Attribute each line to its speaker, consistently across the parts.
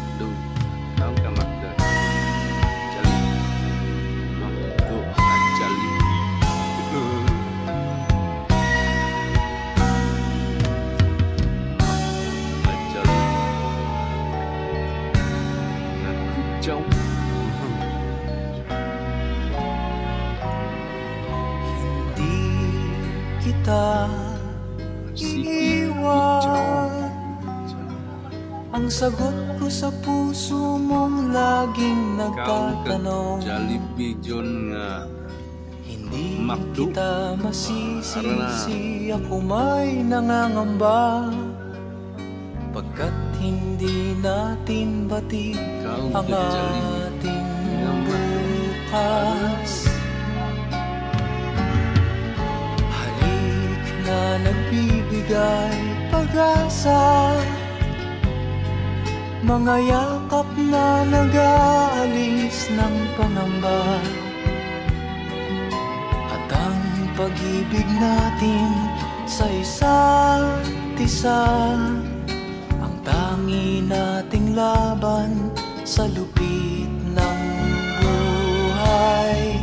Speaker 1: makdo kau ka makdo jali makdo jali jali aku jauh
Speaker 2: hindi kita iiwan. Ang sagot ko sa puso mong laging nagtatanong,
Speaker 1: Jollibee nga
Speaker 2: hindi
Speaker 1: makdo.
Speaker 2: kita masisisi, ako may nangangamba, pagkat hindi natin bati
Speaker 1: Ikaw
Speaker 2: ang
Speaker 1: ka Jollibee
Speaker 2: ating
Speaker 1: nga
Speaker 2: bukas. Halik na nagbibigay pag-asa, mga yakap na nag-aalis ng pangamba, at ang pag-ibig natin sa isa't isa, ang tangi nating laban sa lupit ng buhay.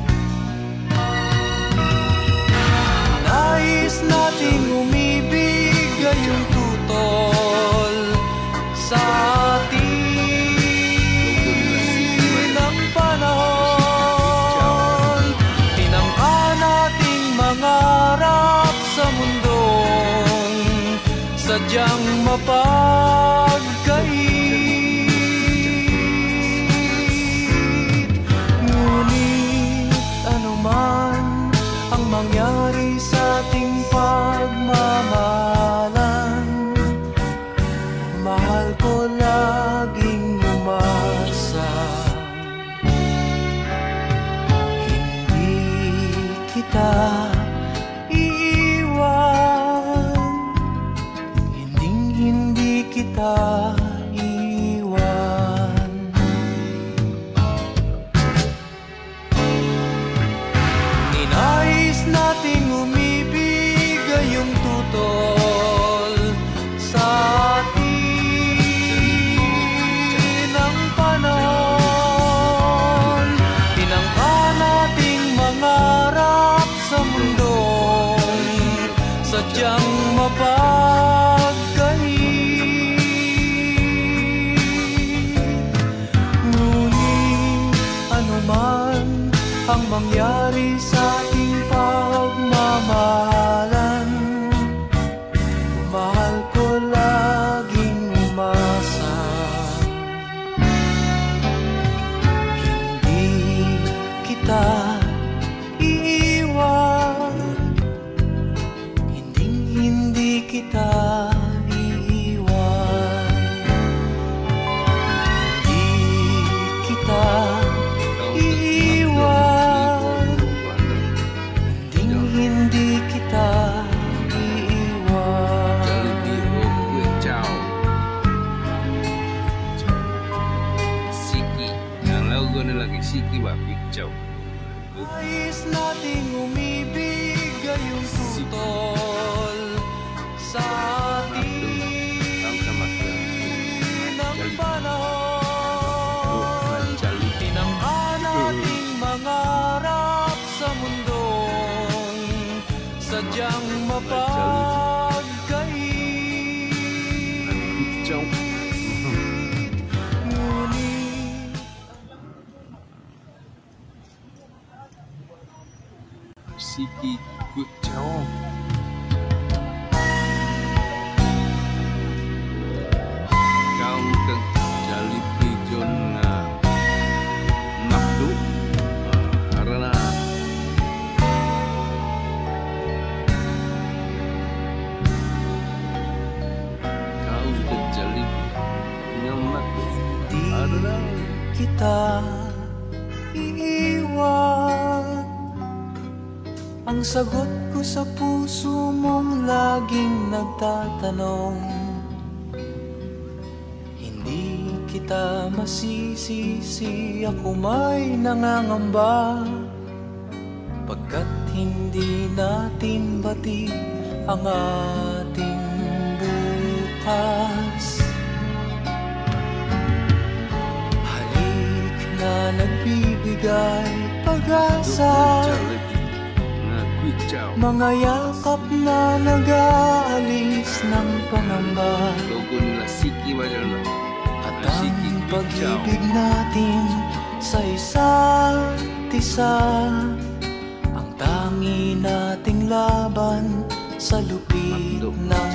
Speaker 2: Nais nating umibig gayong tutol sa atin ang panahon. Tinangka nating mangarap sa mundong sadyang mapagkait. Ngunit anuman ang mangyari sa ating pagmamahalan, mahal ko laging umasa. Hindi kita iiwan, hindi kita iiwan. Ninais nating umibig gayong tutol sa atin ang panahon. Tinangka nating mangarap sa mundong sadyang mapagkait. Ngunit anuman ang mangyari sa ating pagmamahalan, mahal ko laging umasa. Hindi kita iiwan, hindi kita iiwan. Hindi kita iiwan, hindi kita iiwan.
Speaker 1: Jollibee gue ciao Siki yang lalu gue lagi Siki babi ciao.
Speaker 2: Nais nating umibig gayong tutol sa atin ang panahon. Tinangka nating mangarap sa mundong sadyang mapagkait.
Speaker 1: Ciao.
Speaker 2: Ngunit
Speaker 1: Siki gue ciao. Kau ke Jollibee nga makdo karena kau ke Jollibee nga makdo karena
Speaker 2: kita iiwan. Ang sagot ko sa puso mong laging nagtatanong, hindi kita masisisi, ako may nangangamba, pagkat hindi natin bati ang ating bukas. pag-asa,
Speaker 1: Ciao.
Speaker 2: mga yakap na nag-aalis ng pangamba,
Speaker 1: Logo nila Siki Majarna.
Speaker 2: at ang pag-ibig natin sa isa't isa, ang tangi nating laban sa lupit ng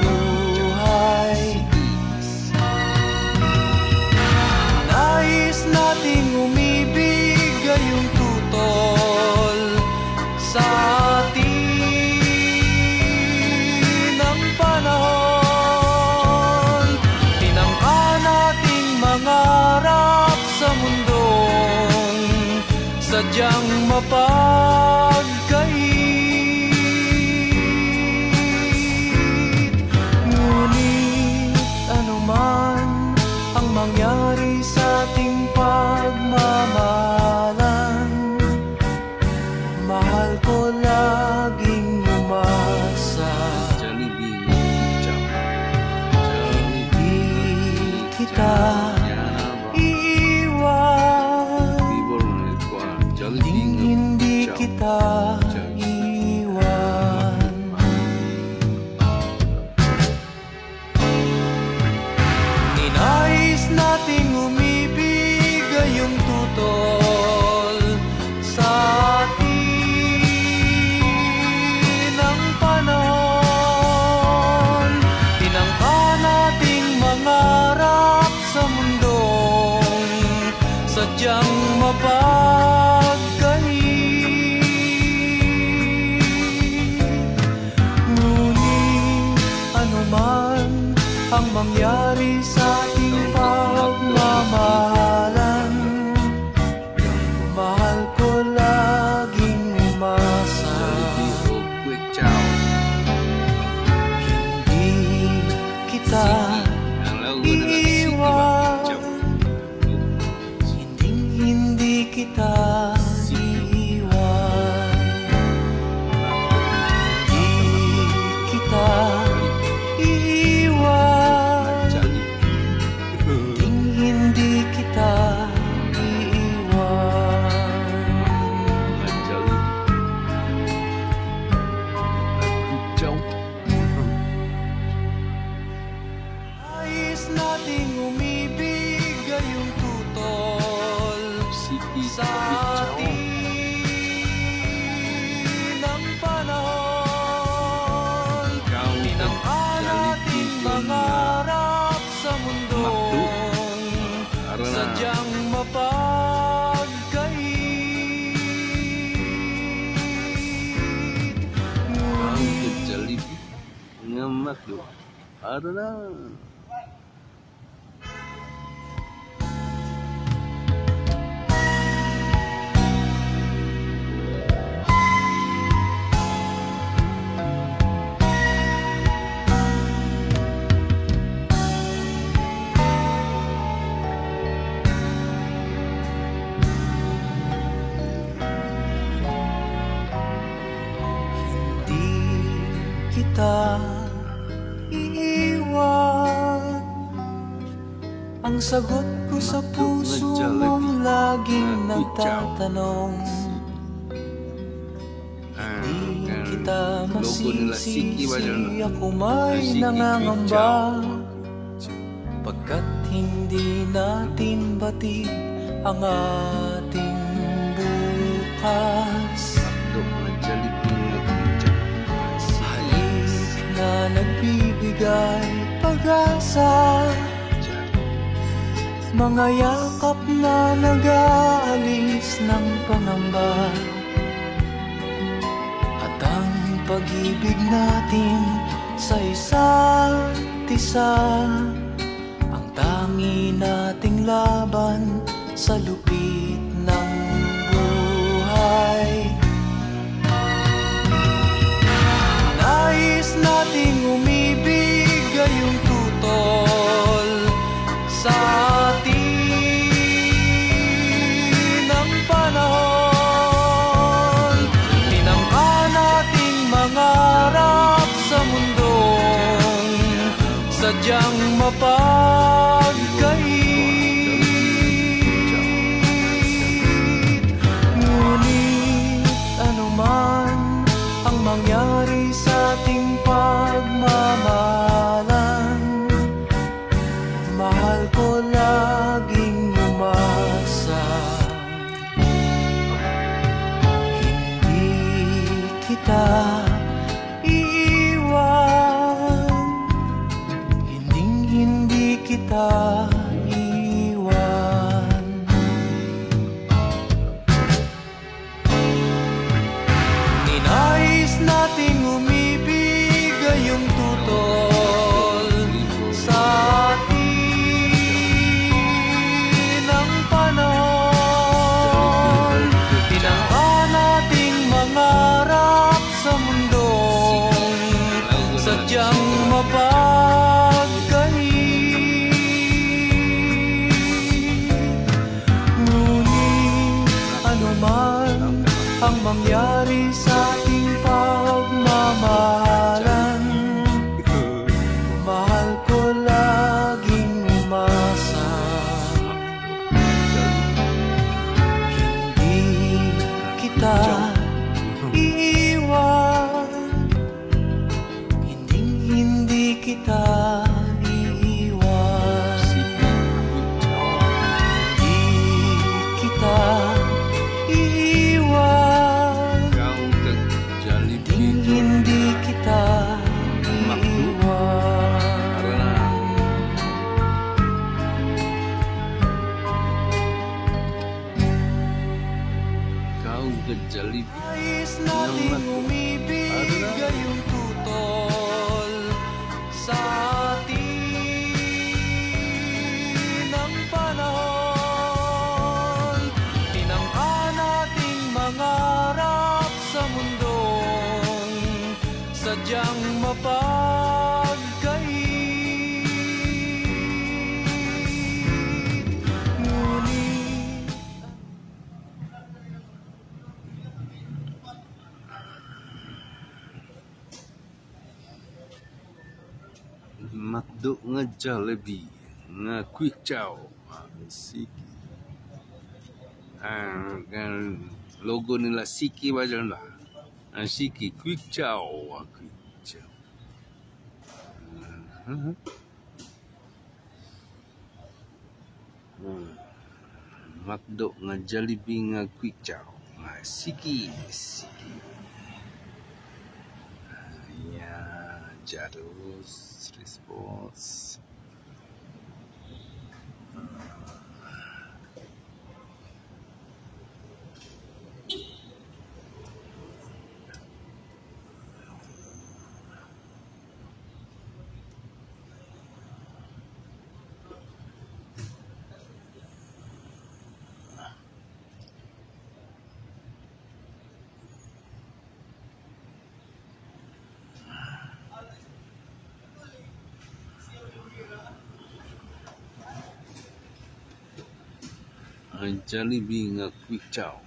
Speaker 2: buhay. Nais nating umibig gayong tutol sa atin ang panahon. Tinangka nating mangarap sa mundong sadyang mapagkait. Ngunit anuman ang mangyari sa ating pagmamahalan, mahal ko laging umasa.
Speaker 1: Jollibee. Ciao.
Speaker 2: Hindi kita iiwan,
Speaker 1: Bibor na ito. Jollibee.
Speaker 2: hindi
Speaker 1: Ciao.
Speaker 2: kita iiwan. Ninais nating umibig gayong tutol sa atin ang panahon. Tinangka nating mangarap sa mundong sadyang mapagkait. Ngunit anuman ang mangyari sa ating pagmamahalan, mahal ko laging umasa.
Speaker 1: Jollibee. Oh, quick. Ciao.
Speaker 2: Hindi kita
Speaker 1: Ang logo nila Siki
Speaker 2: iiwan,
Speaker 1: Ciao.
Speaker 2: hindi kita iiwan, hindi kita iiwan, hindi kita iiwan. Nais nating umibig gayong tutol sa atin ang panahon. Tinangka nating mangarap sa mundong sadyang mapagkait. Ngunit
Speaker 1: Jollibee. Ngamak do. Ada na.
Speaker 2: hindi kita iiwan, ang sagot ko sa puso mong laging nagtatanong. Hindi kita
Speaker 1: Logo nila Siki Majarna.
Speaker 2: masisisi, ako may
Speaker 1: Siki,
Speaker 2: nangangamba, pagkat hindi natin bati ang ating bukas.
Speaker 1: Do na Jollibee na Ciao.
Speaker 2: Halik na nagbibigay pag-asa, mga yakap na nag-aalis ng pangamba, at ang pag-ibig natin sa isa't isa, ang tangi nating laban sa lupit ng buhay. Nais nating umibig gayong tutol sa atin ang panahon. Tinangka nating mangarap sa mundong sadyang mapagkait. Ngunit kita iwan. Ninais nating umibig gayong tutol sa atin ang panahon. Tinangka nating mangarap sa mundong sadyang mapagkahi. Ngunit anuman ang mangyari sa ating pagmamahalan, mahal ko laging umasa. Hindi kita iiwan, hindi kita iiwan, hindi kita iiwan, hindi kita iiwan.
Speaker 1: Kau kejalib
Speaker 2: Nais nating umibig gayong tutol sa atin ang panahon. Tinangka nating mangarap sa mundong sadyang mapagkahi. Ngunit
Speaker 1: McDo nga Jollibee nga Quick Chow Siki. Kan logo nila Siki baca lah. Siki Quick Chow Quick Chow. McDo nga Jollibee nga Quick Chow Siki Siki. Ya Jados response. Jollibee nga Quick Chow.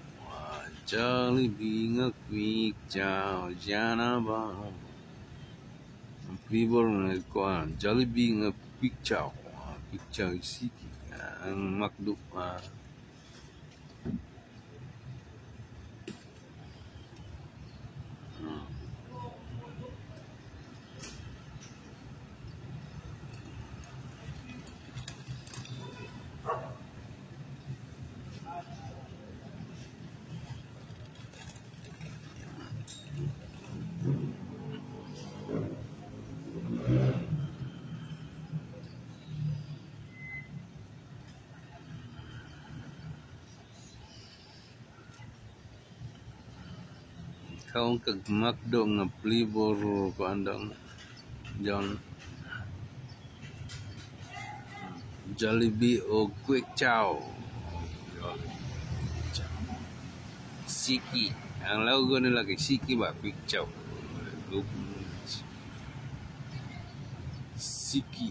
Speaker 1: Jollibee nga Quick Chow. Jana ba? Flavor nga kuan. Jollibee nga Quick Chow. Quick Chow Siki. Ang McDo. Kau kag McDo nga flavor ko andang John Jollibee o Quick Chow. Siki. Ang logo nila kay Siki ba? Quick Chow. Siki.